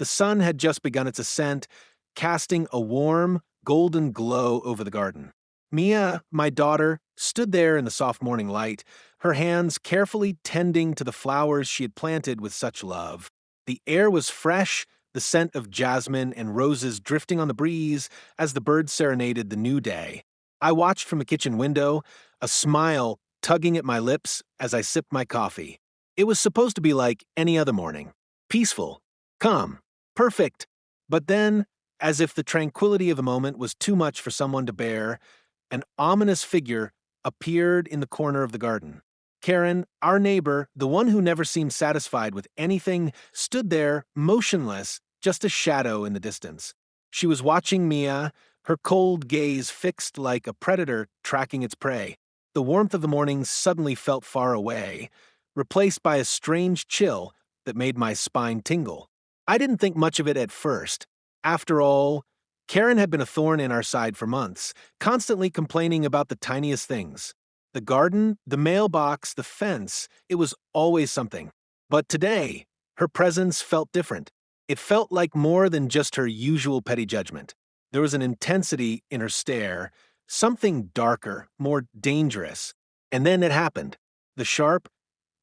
The sun had just begun its ascent, casting a warm, golden glow over the garden. Mia, my daughter, stood there in the soft morning light, her hands carefully tending to the flowers she had planted with such love. The air was fresh, the scent of jasmine and roses drifting on the breeze as the birds serenaded the new day. I watched from the kitchen window, a smile tugging at my lips as I sipped my coffee. It was supposed to be like any other morning. Peaceful, calm, perfect. But then, as if the tranquility of the moment was too much for someone to bear, an ominous figure appeared in the corner of the garden. Karen, our neighbor, the one who never seemed satisfied with anything, stood there, motionless, just a shadow in the distance. She was watching Mia, her cold gaze fixed like a predator tracking its prey. The warmth of the morning suddenly felt far away, replaced by a strange chill that made my spine tingle. I didn't think much of it at first. After all, Karen had been a thorn in our side for months, constantly complaining about the tiniest things. The garden, the mailbox, the fence, it was always something. But today, her presence felt different. It felt like more than just her usual petty judgment. There was an intensity in her stare, something darker, more dangerous. And then it happened. The sharp,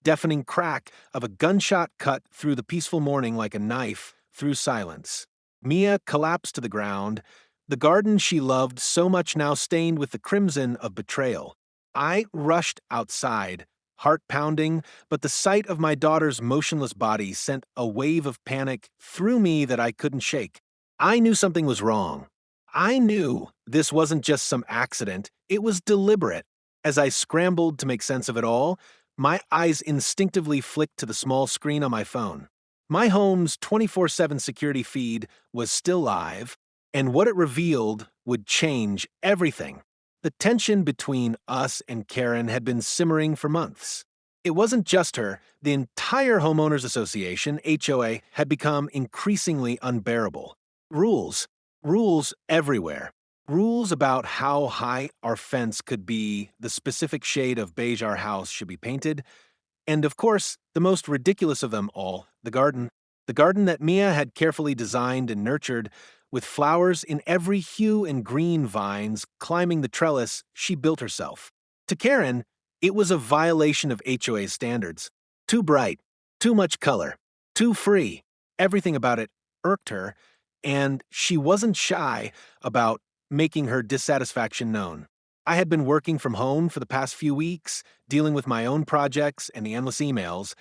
deafening crack of a gunshot cut through the peaceful morning like a knife through silence. Mia collapsed to the ground, the garden she loved so much now stained with the crimson of betrayal. I rushed outside, heart pounding, but the sight of my daughter's motionless body sent a wave of panic through me that I couldn't shake. I knew something was wrong. I knew this wasn't just some accident, it was deliberate. As I scrambled to make sense of it all, my eyes instinctively flicked to the small screen on my phone. My home's 24/7 security feed was still live, and what it revealed would change everything. The tension between us and Karen had been simmering for months. It wasn't just her, the entire Homeowners Association, HOA, had become increasingly unbearable. Rules. Rules everywhere. Rules about how high our fence could be, the specific shade of beige our house should be painted, and of course, the most ridiculous of them all, the garden. The garden that Mia had carefully designed and nurtured, with flowers in every hue and green vines climbing the trellis she built herself. To Karen, it was a violation of HOA standards. Too bright, too much color, too free. Everything about it irked her, and she wasn't shy about making her dissatisfaction known. I had been working from home for the past few weeks, dealing with my own projects and the endless emails,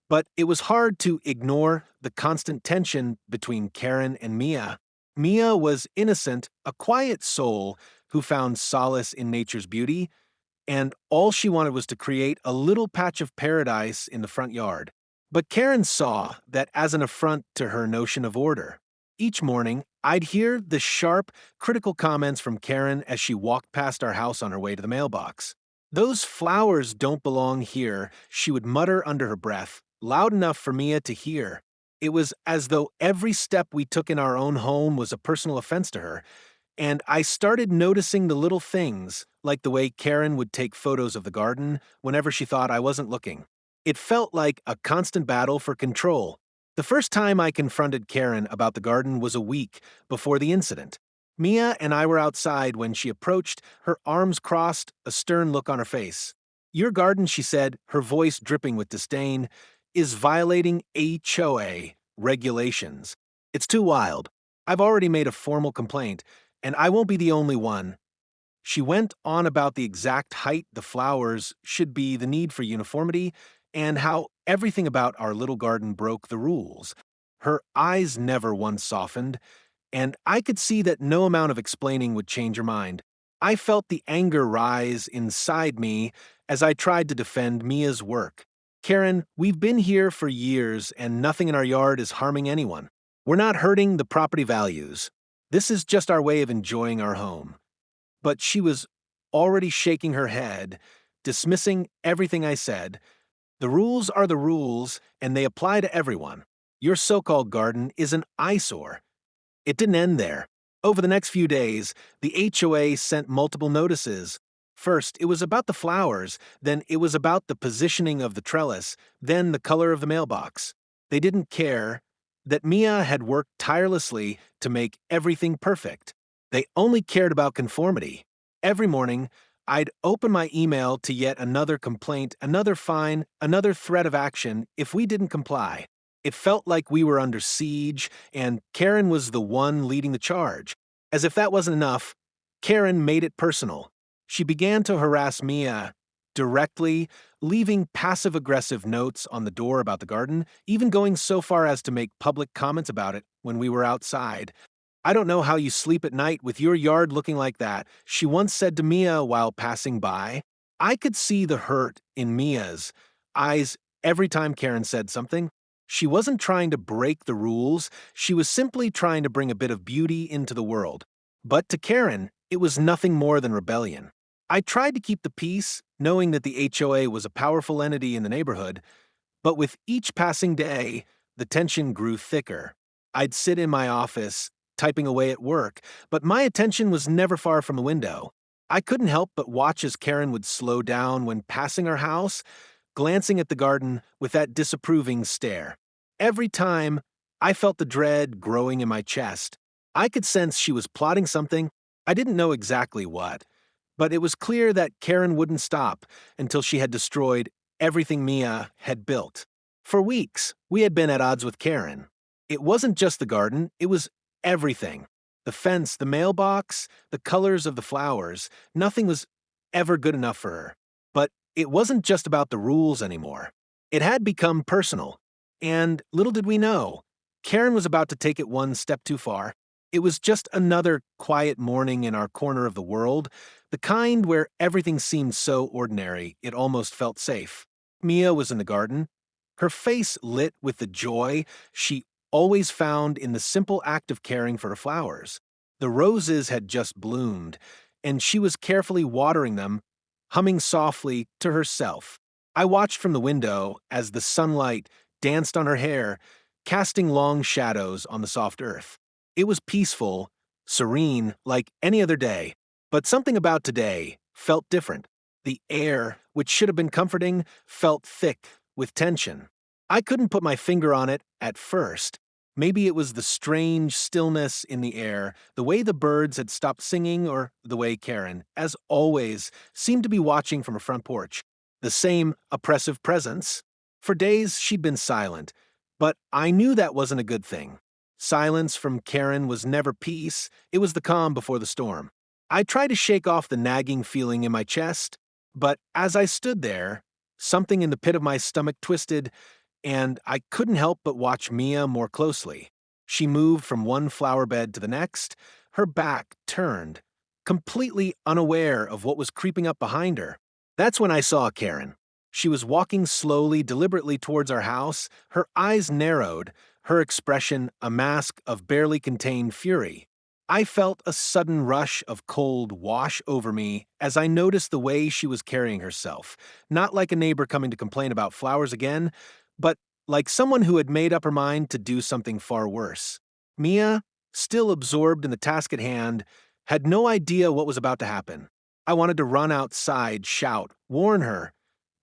but it was hard to ignore the constant tension between Karen and Mia. Mia was innocent, a quiet soul who found solace in nature's beauty, and all she wanted was to create a little patch of paradise in the front yard. But Karen saw that as an affront to her notion of order. Each morning, I'd hear the sharp, critical comments from Karen as she walked past our house on her way to the mailbox. "Those flowers don't belong here," she would mutter under her breath, loud enough for Mia to hear. It was as though every step we took in our own home was a personal offense to her, and I started noticing the little things, like the way Karen would take photos of the garden whenever she thought I wasn't looking. It felt like a constant battle for control. The first time I confronted Karen about the garden was a week before the incident. Mia and I were outside when she approached, her arms crossed, a stern look on her face. "Your garden," she said, her voice dripping with disdain, "is violating HOA regulations. It's too wild. I've already made a formal complaint, and I won't be the only one." She went on about the exact height the flowers should be, the need for uniformity, and how everything about our little garden broke the rules. Her eyes never once softened, and I could see that no amount of explaining would change her mind. I felt the anger rise inside me as I tried to defend Mia's work. "Karen, we've been here for years, and nothing in our yard is harming anyone. We're not hurting the property values. This is just our way of enjoying our home." But she was already shaking her head, dismissing everything I said. "The rules are the rules, and they apply to everyone. Your so-called garden is an eyesore." It didn't end there. Over the next few days, the HOA sent multiple notices. First, it was about the flowers, then it was about the positioning of the trellis, then the color of the mailbox. They didn't care. that Mia had worked tirelessly to make everything perfect. They only cared about conformity. Every morning, I'd open my email to yet another complaint, another fine, another threat of action if we didn't comply. It felt like we were under siege, and Karen was the one leading the charge. As if that wasn't enough, Karen made it personal. She began to harass Mia directly, leaving passive-aggressive notes on the door about the garden, even going so far as to make public comments about it when we were outside. "I don't know how you sleep at night with your yard looking like that," she once said to Mia while passing by. I could see the hurt in Mia's eyes every time Karen said something. She wasn't trying to break the rules, she was simply trying to bring a bit of beauty into the world. But to Karen, it was nothing more than rebellion. I tried to keep the peace, knowing that the HOA was a powerful entity in the neighborhood, but with each passing day, the tension grew thicker. I'd sit in my office, typing away at work, but my attention was never far from the window. I couldn't help but watch as Karen would slow down when passing our house, glancing at the garden with that disapproving stare. Every time, I felt the dread growing in my chest. I could sense she was plotting something. I didn't know exactly what, but it was clear that Karen wouldn't stop until she had destroyed everything Mia had built. For weeks, we had been at odds with Karen. It wasn't just the garden, it was everything. The fence, the mailbox, the colors of the flowers, nothing was ever good enough for her. But it wasn't just about the rules anymore. It had become personal. And little did we know, Karen was about to take it one step too far. It was just another quiet morning in our corner of the world, the kind where everything seemed so ordinary it almost felt safe. Mia was in the garden, her face lit with the joy she always found in the simple act of caring for her flowers. The roses had just bloomed, and she was carefully watering them, humming softly to herself. I watched from the window as the sunlight danced on her hair, casting long shadows on the soft earth. It was peaceful, serene, like any other day, but something about today felt different. The air, which should have been comforting, felt thick with tension. I couldn't put my finger on it at first. Maybe it was the strange stillness in the air, the way the birds had stopped singing, or the way Karen, as always, seemed to be watching from her front porch. The same oppressive presence. For days, she'd been silent, but I knew that wasn't a good thing. Silence from Karen was never peace, it was the calm before the storm. I tried to shake off the nagging feeling in my chest, but as I stood there, something in the pit of my stomach twisted, and I couldn't help but watch Mia more closely. She moved from one flower bed to the next, her back turned, completely unaware of what was creeping up behind her. That's when I saw Karen. She was walking slowly, deliberately towards our house, her eyes narrowed, her expression a mask of barely contained fury. I felt a sudden rush of cold wash over me as I noticed the way she was carrying herself, not like a neighbor coming to complain about flowers again, but like someone who had made up her mind to do something far worse. Mia, still absorbed in the task at hand, had no idea what was about to happen. I wanted to run outside, shout, warn her,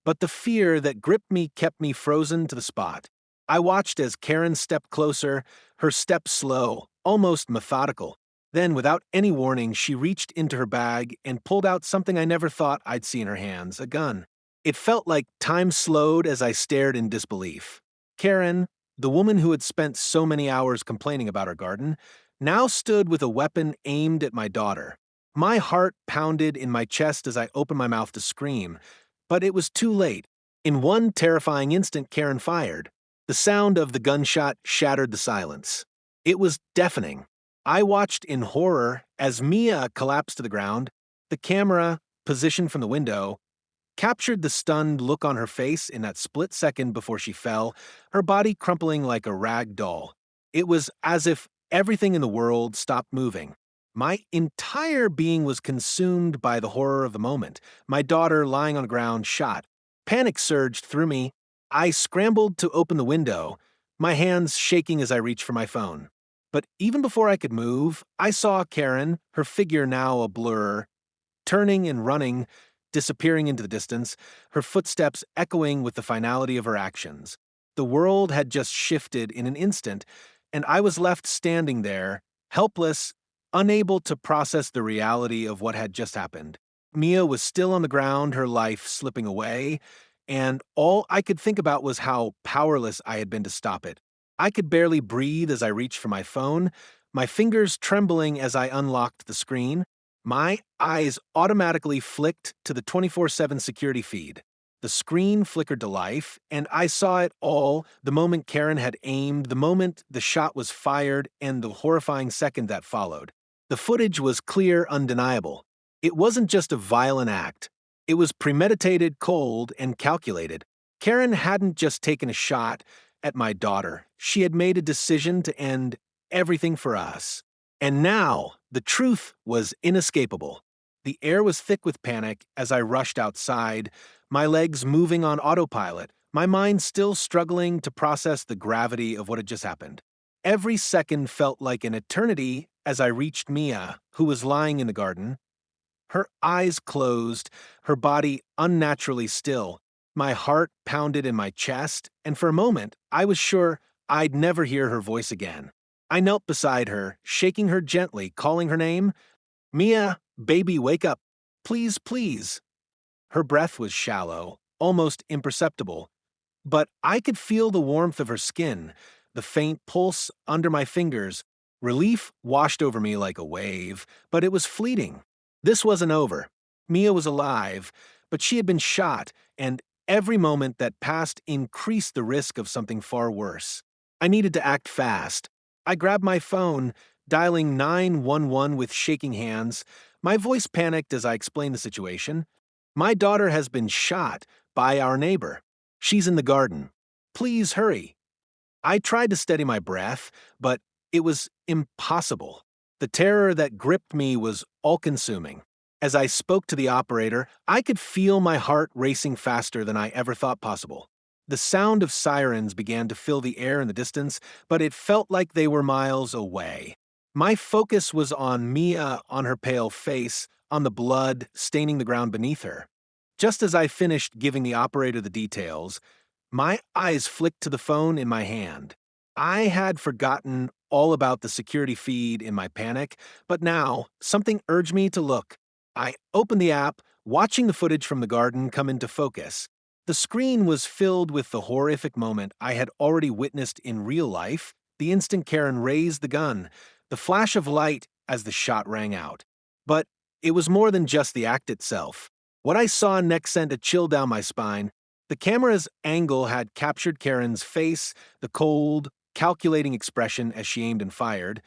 but the fear that gripped me kept me frozen to the spot. I watched as Karen stepped closer, her step slow, almost methodical. Then, without any warning, she reached into her bag and pulled out something I never thought I'd see in her hands, a gun. It felt like time slowed as I stared in disbelief. Karen, the woman who had spent so many hours complaining about her garden, now stood with a weapon aimed at my daughter. My heart pounded in my chest as I opened my mouth to scream, but it was too late. In one terrifying instant, Karen fired. The sound of the gunshot shattered the silence. It was deafening. I watched in horror as Mia collapsed to the ground. The camera, positioned from the window, captured the stunned look on her face in that split second before she fell, her body crumpling like a rag doll. It was as if everything in the world stopped moving. My entire being was consumed by the horror of the moment, my daughter lying on the ground shot. Panic surged through me. I scrambled to open the window, my hands shaking as I reached for my phone. But even before I could move, I saw Karen, her figure now a blur, turning and running, disappearing into the distance, her footsteps echoing with the finality of her actions. The world had just shifted in an instant, and I was left standing there, helpless, unable to process the reality of what had just happened. Mia was still on the ground, her life slipping away, and all I could think about was how powerless I had been to stop it. I could barely breathe as I reached for my phone, my fingers trembling as I unlocked the screen. My eyes automatically flicked to the 24/7 security feed. The screen flickered to life, and I saw it all the moment Karen had aimed, the moment the shot was fired, and the horrifying second that followed. The footage was clear, undeniable. It wasn't just a violent act. It was premeditated, cold, and calculated. Karen hadn't just taken a shot at my daughter. She had made a decision to end everything for us. And now, the truth was inescapable. The air was thick with panic as I rushed outside, my legs moving on autopilot, my mind still struggling to process the gravity of what had just happened. Every second felt like an eternity as I reached Mia, who was lying in the garden, her eyes closed, her body unnaturally still. My heart pounded in my chest, and for a moment, I was sure I'd never hear her voice again. I knelt beside her, shaking her gently, calling her name. Mia, baby, wake up. Please, please. Her breath was shallow, almost imperceptible, but I could feel the warmth of her skin, the faint pulse under my fingers. Relief washed over me like a wave, but it was fleeting. This wasn't over. Mia was alive, but she had been shot, and every moment that passed increased the risk of something far worse. I needed to act fast. I grabbed my phone, dialing 911 with shaking hands. My voice panicked as I explained the situation. My daughter has been shot by our neighbor. She's in the garden. Please hurry. I tried to steady my breath, but it was impossible. The terror that gripped me was all-consuming. As I spoke to the operator, I could feel my heart racing faster than I ever thought possible. The sound of sirens began to fill the air in the distance, but it felt like they were miles away. My focus was on Mia, on her pale face, on the blood staining the ground beneath her. Just as I finished giving the operator the details, my eyes flicked to the phone in my hand. I had forgotten all about the security feed in my panic, but now something urged me to look. I opened the app, watching the footage from the garden come into focus. The screen was filled with the horrific moment I had already witnessed in real life, the instant Karen raised the gun, the flash of light as the shot rang out. But it was more than just the act itself. What I saw next sent a chill down my spine. The camera's angle had captured Karen's face, the cold, calculating expression as she aimed and fired,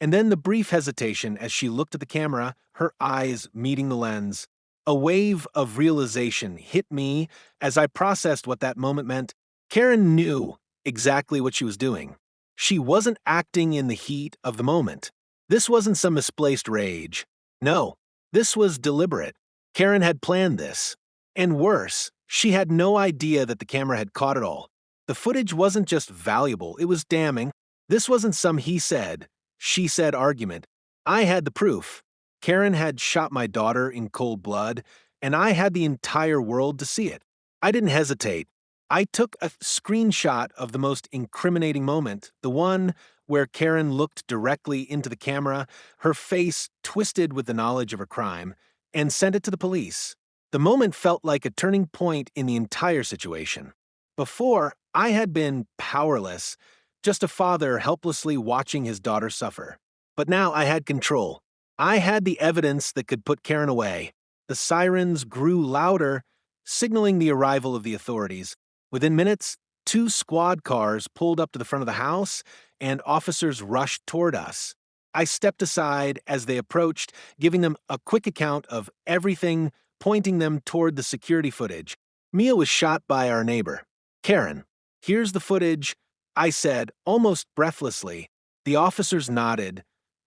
and then the brief hesitation as she looked at the camera, her eyes meeting the lens. A wave of realization hit me as I processed what that moment meant. Karen knew exactly what she was doing. She wasn't acting in the heat of the moment. This wasn't some misplaced rage. No, this was deliberate. Karen had planned this. And worse, she had no idea that the camera had caught it all. The footage wasn't just valuable, it was damning. This wasn't some he said, she said argument. I had the proof. Karen had shot my daughter in cold blood, and I had the entire world to see it. I didn't hesitate. I took a screenshot of the most incriminating moment, the one where Karen looked directly into the camera, her face twisted with the knowledge of her crime, and sent it to the police. The moment felt like a turning point in the entire situation. Before, I had been powerless, just a father helplessly watching his daughter suffer. But now I had control. I had the evidence that could put Karen away. The sirens grew louder, signaling the arrival of the authorities. Within minutes, 2 squad cars pulled up to the front of the house, and officers rushed toward us. I stepped aside as they approached, giving them a quick account of everything, pointing them toward the security footage. Mia was shot by our neighbor. Karen, here's the footage, I said, almost breathlessly. The officers nodded,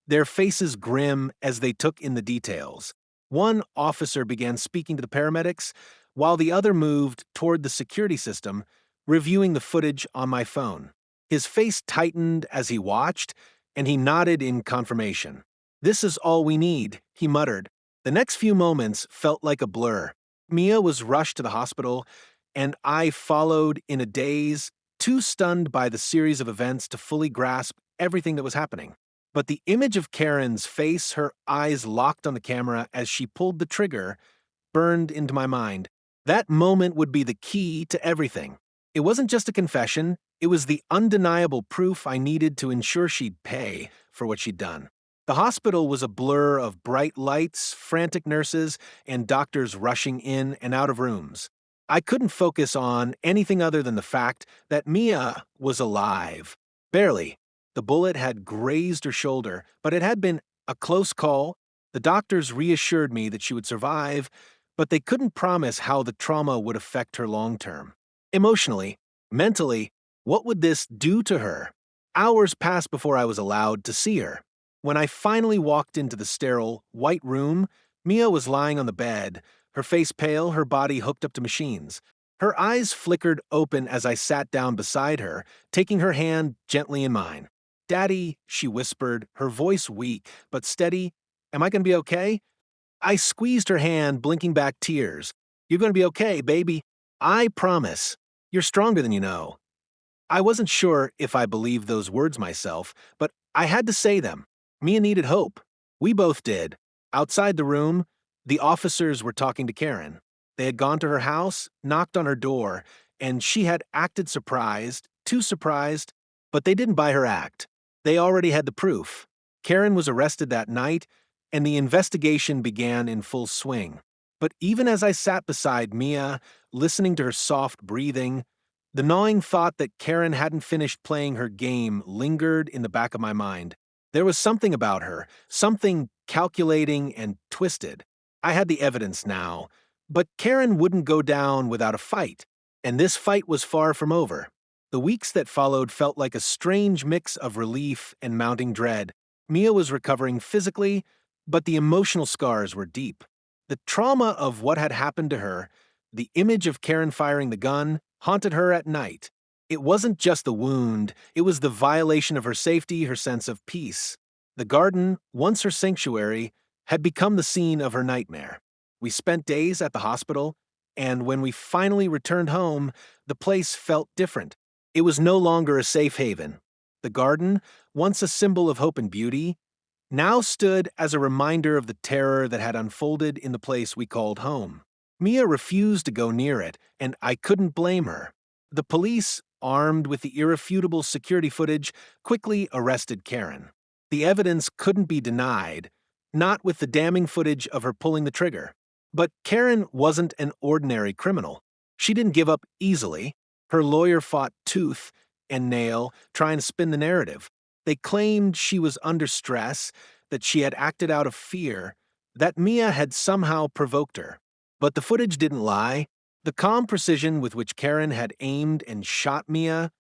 their faces grim as they took in the details. One officer began speaking to the paramedics, while the other moved toward the security system, reviewing the footage on my phone. His face tightened as he watched, and he nodded in confirmation. This is all we need, he muttered. The next few moments felt like a blur. Mia was rushed to the hospital, and I followed in a daze, too stunned by the series of events to fully grasp everything that was happening. But the image of Karen's face, her eyes locked on the camera as she pulled the trigger, burned into my mind. That moment would be the key to everything. It wasn't just a confession, it was the undeniable proof I needed to ensure she'd pay for what she'd done. The hospital was a blur of bright lights, frantic nurses, and doctors rushing in and out of rooms. I couldn't focus on anything other than the fact that Mia was alive. Barely. The bullet had grazed her shoulder, but it had been a close call. The doctors reassured me that she would survive, but they couldn't promise how the trauma would affect her long term. Emotionally, mentally, what would this do to her? Hours passed before I was allowed to see her. When I finally walked into the sterile, white room, Mia was lying on the bed, her face pale, her body hooked up to machines. Her eyes flickered open as I sat down beside her, taking her hand gently in mine. "Daddy," she whispered, her voice weak but steady. "Am I going to be okay?" I squeezed her hand, blinking back tears. "You're going to be okay, baby. I promise. You're stronger than you know." I wasn't sure if I believed those words myself, but I had to say them. Mia needed hope. We both did. Outside the room, the officers were talking to Karen. They had gone to her house, knocked on her door, and she had acted surprised, too surprised, but they didn't buy her act. They already had the proof. Karen was arrested that night, and the investigation began in full swing. But even as I sat beside Mia, listening to her soft breathing, the gnawing thought that Karen hadn't finished playing her game lingered in the back of my mind. There was something about her, something calculating and twisted. I had the evidence now, but Karen wouldn't go down without a fight, and this fight was far from over. The weeks that followed felt like a strange mix of relief and mounting dread. Mia was recovering physically, but the emotional scars were deep. The trauma of what had happened to her, the image of Karen firing the gun, haunted her at night. It wasn't just the wound, it was the violation of her safety, her sense of peace. The garden, once her sanctuary, had become the scene of her nightmare. We spent days at the hospital, and when we finally returned home, the place felt different. It was no longer a safe haven. The garden, once a symbol of hope and beauty, now stood as a reminder of the terror that had unfolded in the place we called home. Mia refused to go near it, and I couldn't blame her. The police, armed with the irrefutable security footage, quickly arrested Karen. The evidence couldn't be denied, not with the damning footage of her pulling the trigger. But Karen wasn't an ordinary criminal. She didn't give up easily. Her lawyer fought tooth and nail, trying to spin the narrative. They claimed she was under stress, that she had acted out of fear, that Mia had somehow provoked her. But the footage didn't lie. The calm precision with which Karen had aimed and shot Mia,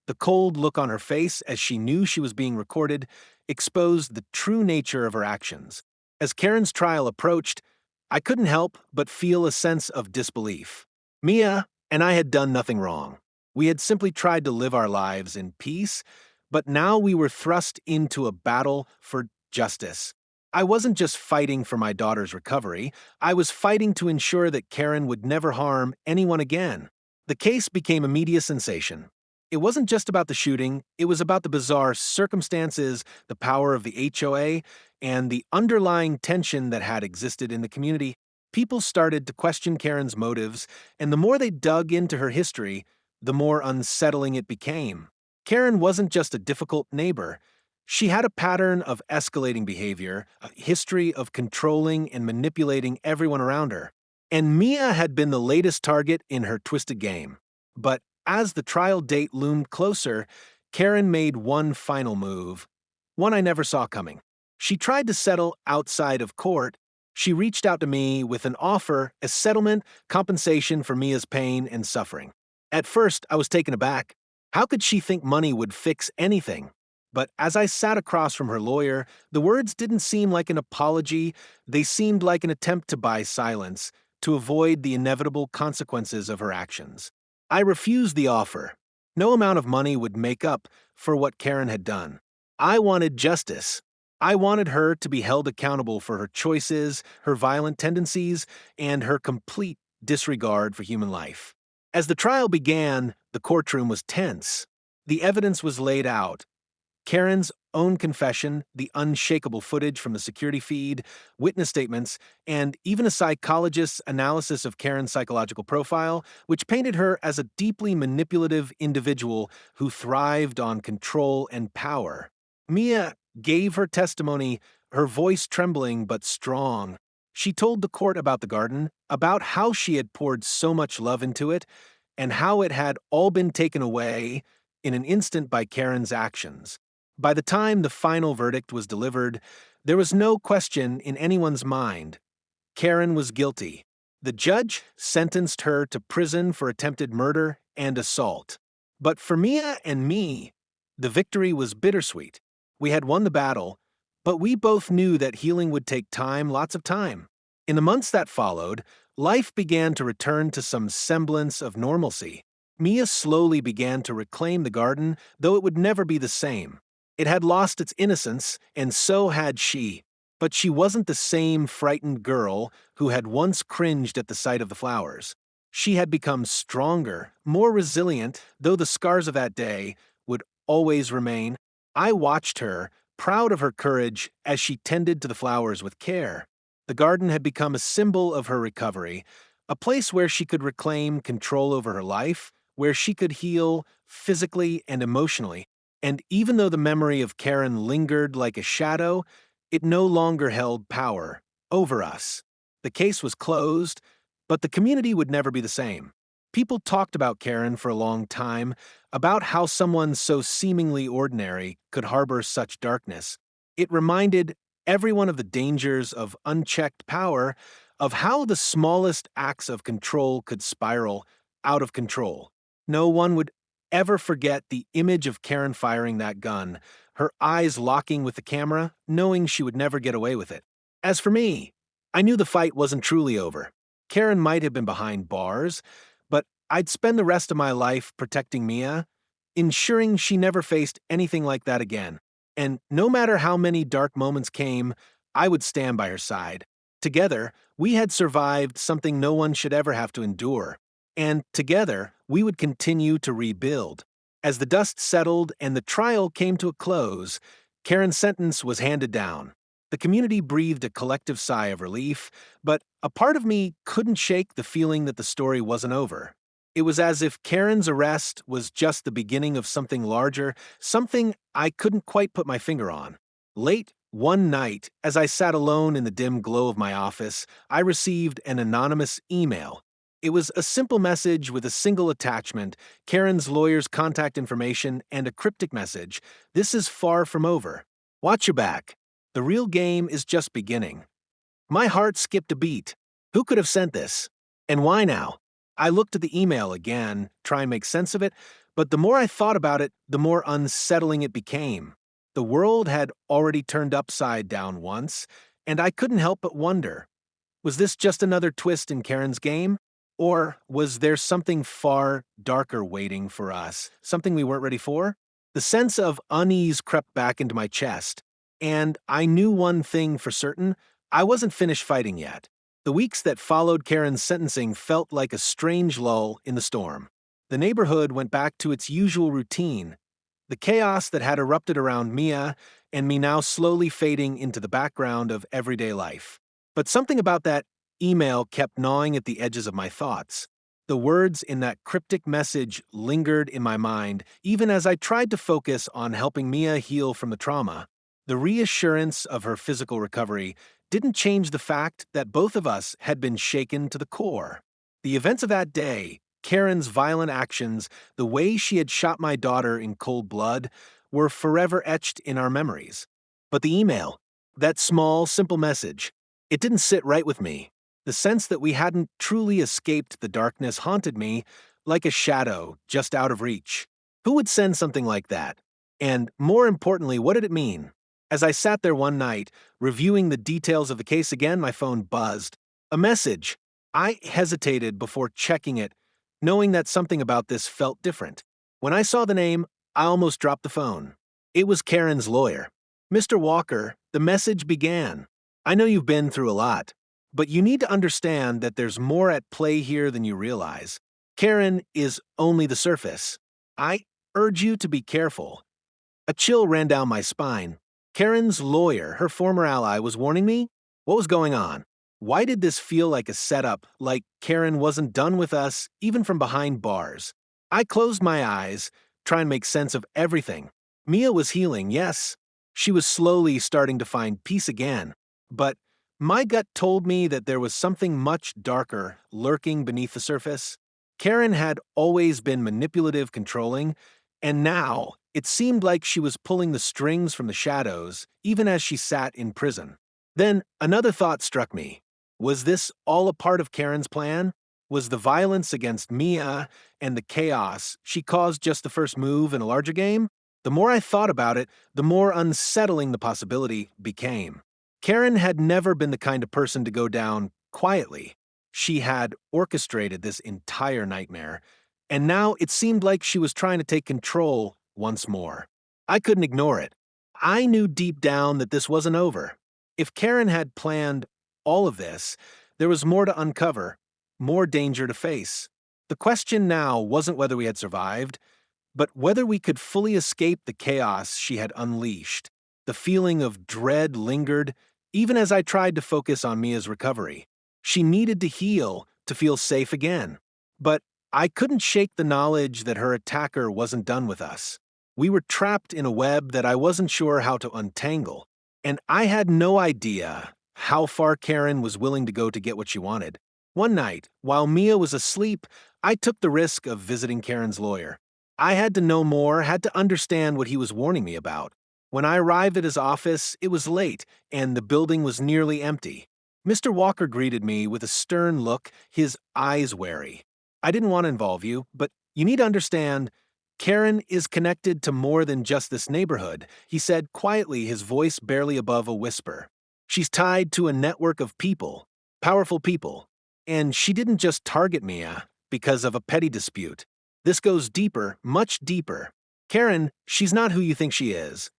the cold look on her face as she knew she was being recorded, exposed the true nature of her actions. As Karen's trial approached, I couldn't help but feel a sense of disbelief. Mia and I had done nothing wrong. We had simply tried to live our lives in peace, but now we were thrust into a battle for justice. I wasn't just fighting for my daughter's recovery, I was fighting to ensure that Karen would never harm anyone again. The case became a media sensation. It wasn't just about the shooting, it was about the bizarre circumstances, the power of the HOA, and the underlying tension that had existed in the community. People started to question Karen's motives, and the more they dug into her history, the more unsettling it became. Karen wasn't just a difficult neighbor. She had a pattern of escalating behavior, a history of controlling and manipulating everyone around her. And Mia had been the latest target in her twisted game. But as the trial date loomed closer, Karen made one final move, one I never saw coming. She tried to settle outside of court. She reached out to me with an offer, a settlement, compensation for Mia's pain and suffering. At first, I was taken aback. How could she think money would fix anything? But as I sat across from her lawyer, the words didn't seem like an apology, they seemed like an attempt to buy silence, to avoid the inevitable consequences of her actions. I refused the offer. No amount of money would make up for what Karen had done. I wanted justice. I wanted her to be held accountable for her choices, her violent tendencies, and her complete disregard for human life. As the trial began, the courtroom was tense. The evidence was laid out. Karen's own confession, the unshakable footage from the security feed, witness statements, and even a psychologist's analysis of Karen's psychological profile, which painted her as a deeply manipulative individual who thrived on control and power. Mia gave her testimony, her voice trembling but strong. She told the court about the garden, about how she had poured so much love into it, and how it had all been taken away in an instant by Karen's actions. By the time the final verdict was delivered, there was no question in anyone's mind. Karen was guilty. The judge sentenced her to prison for attempted murder and assault. But for Mia and me, the victory was bittersweet. We had won the battle, but we both knew that healing would take time, lots of time. In the months that followed, life began to return to some semblance of normalcy. Mia slowly began to reclaim the garden, though it would never be the same. It had lost its innocence, and so had she. But she wasn't the same frightened girl who had once cringed at the sight of the flowers. She had become stronger, more resilient, though the scars of that day would always remain. I watched her, proud of her courage, as she tended to the flowers with care. The garden had become a symbol of her recovery, a place where she could reclaim control over her life, where she could heal physically and emotionally. And even though the memory of Karen lingered like a shadow, it no longer held power over us. The case was closed, but the community would never be the same. People talked about Karen for a long time, about how someone so seemingly ordinary could harbor such darkness. It reminded everyone of the dangers of unchecked power, of how the smallest acts of control could spiral out of control. No one would ever forget the image of Karen firing that gun, her eyes locking with the camera, knowing she would never get away with it. As for me, I knew the fight wasn't truly over. Karen might have been behind bars, but I'd spend the rest of my life protecting Mia, ensuring she never faced anything like that again. And no matter how many dark moments came, I would stand by her side. Together, we had survived something no one should ever have to endure. And together, we would continue to rebuild. As the dust settled and the trial came to a close, Karen's sentence was handed down. The community breathed a collective sigh of relief, but a part of me couldn't shake the feeling that the story wasn't over. It was as if Karen's arrest was just the beginning of something larger, something I couldn't quite put my finger on. Late one night, as I sat alone in the dim glow of my office, I received an anonymous email. It was a simple message with a single attachment, Karen's lawyer's contact information, and a cryptic message. This is far from over. Watch your back. The real game is just beginning. My heart skipped a beat. Who could have sent this? And why now? I looked at the email again, trying to make sense of it, but the more I thought about it, the more unsettling it became. The world had already turned upside down once, and I couldn't help but wonder, was this just another twist in Karen's game? Or was there something far darker waiting for us, something we weren't ready for? The sense of unease crept back into my chest, and I knew one thing for certain: I wasn't finished fighting yet. The weeks that followed Karen's sentencing felt like a strange lull in the storm. The neighborhood went back to its usual routine. The chaos that had erupted around Mia and me now slowly fading into the background of everyday life. But something about that email kept gnawing at the edges of my thoughts. The words in that cryptic message lingered in my mind, even as I tried to focus on helping Mia heal from the trauma. The reassurance of her physical recovery didn't change the fact that both of us had been shaken to the core. The events of that day, Karen's violent actions, the way she had shot my daughter in cold blood, were forever etched in our memories. But the email, that small, simple message, it didn't sit right with me. The sense that we hadn't truly escaped the darkness haunted me like a shadow just out of reach. Who would send something like that? And more importantly, what did it mean? As I sat there one night, reviewing the details of the case again, my phone buzzed. A message. I hesitated before checking it, knowing that something about this felt different. When I saw the name, I almost dropped the phone. It was Karen's lawyer. Mr. Walker, the message began. I know you've been through a lot, but you need to understand that there's more at play here than you realize. Karen is only the surface. I urge you to be careful. A chill ran down my spine. Karen's lawyer, her former ally, was warning me? What was going on? Why did this feel like a setup, like Karen wasn't done with us, even from behind bars? I closed my eyes, trying to make sense of everything. Mia was healing, yes. She was slowly starting to find peace again. But my gut told me that there was something much darker lurking beneath the surface. Karen had always been manipulative, controlling, and now it seemed like she was pulling the strings from the shadows, even as she sat in prison. Then another thought struck me. Was this all a part of Karen's plan? Was the violence against Mia and the chaos she caused just the first move in a larger game? The more I thought about it, the more unsettling the possibility became. Karen had never been the kind of person to go down quietly. She had orchestrated this entire nightmare, and now it seemed like she was trying to take control once more. I couldn't ignore it. I knew deep down that this wasn't over. If Karen had planned all of this, there was more to uncover, more danger to face. The question now wasn't whether we had survived, but whether we could fully escape the chaos she had unleashed. The feeling of dread lingered, even as I tried to focus on Mia's recovery. She needed to heal to feel safe again. But I couldn't shake the knowledge that her attacker wasn't done with us. We were trapped in a web that I wasn't sure how to untangle, and I had no idea how far Karen was willing to go to get what she wanted. One night, while Mia was asleep, I took the risk of visiting Karen's lawyer. I had to know more, had to understand what he was warning me about. When I arrived at his office, it was late, and the building was nearly empty. Mr. Walker greeted me with a stern look, his eyes wary. I didn't want to involve you, but you need to understand, Karen is connected to more than just this neighborhood, he said quietly, his voice barely above a whisper. She's tied to a network of people, powerful people, and she didn't just target Mia because of a petty dispute. This goes deeper, much deeper. Karen, she's not who you think she is.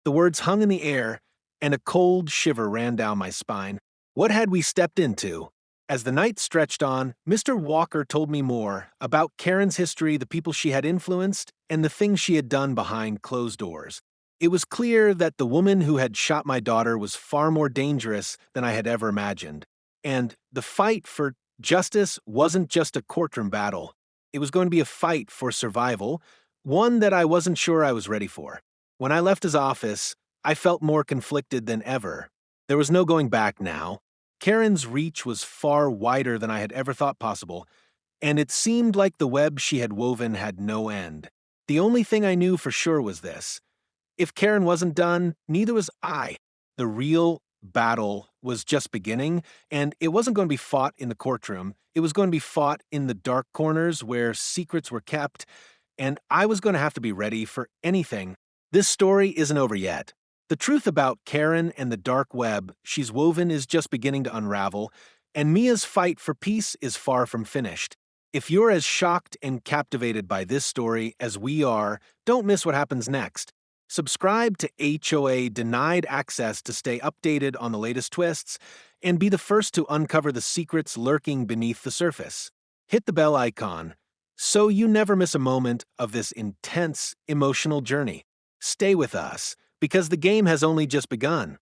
The words hung in the air, and a cold shiver ran down my spine. What had we stepped into? As the night stretched on, Mr. Walker told me more about Karen's history, the people she had influenced, and the things she had done behind closed doors. It was clear that the woman who had shot my daughter was far more dangerous than I had ever imagined. And the fight for justice wasn't just a courtroom battle. It was going to be a fight for survival, one that I wasn't sure I was ready for. When I left his office, I felt more conflicted than ever. There was no going back now. Karen's reach was far wider than I had ever thought possible, and it seemed like the web she had woven had no end. The only thing I knew for sure was this. If Karen wasn't done, neither was I. The real battle was just beginning, and it wasn't going to be fought in the courtroom. It was going to be fought in the dark corners where secrets were kept, and I was going to have to be ready for anything. This story isn't over yet. The truth about Karen and the dark web she's woven is just beginning to unravel, and Mia's fight for peace is far from finished. If you're as shocked and captivated by this story as we are, don't miss what happens next. Subscribe to HOA Denied Access to stay updated on the latest twists and be the first to uncover the secrets lurking beneath the surface. Hit the bell icon so you never miss a moment of this intense emotional journey. Stay with us, because the game has only just begun.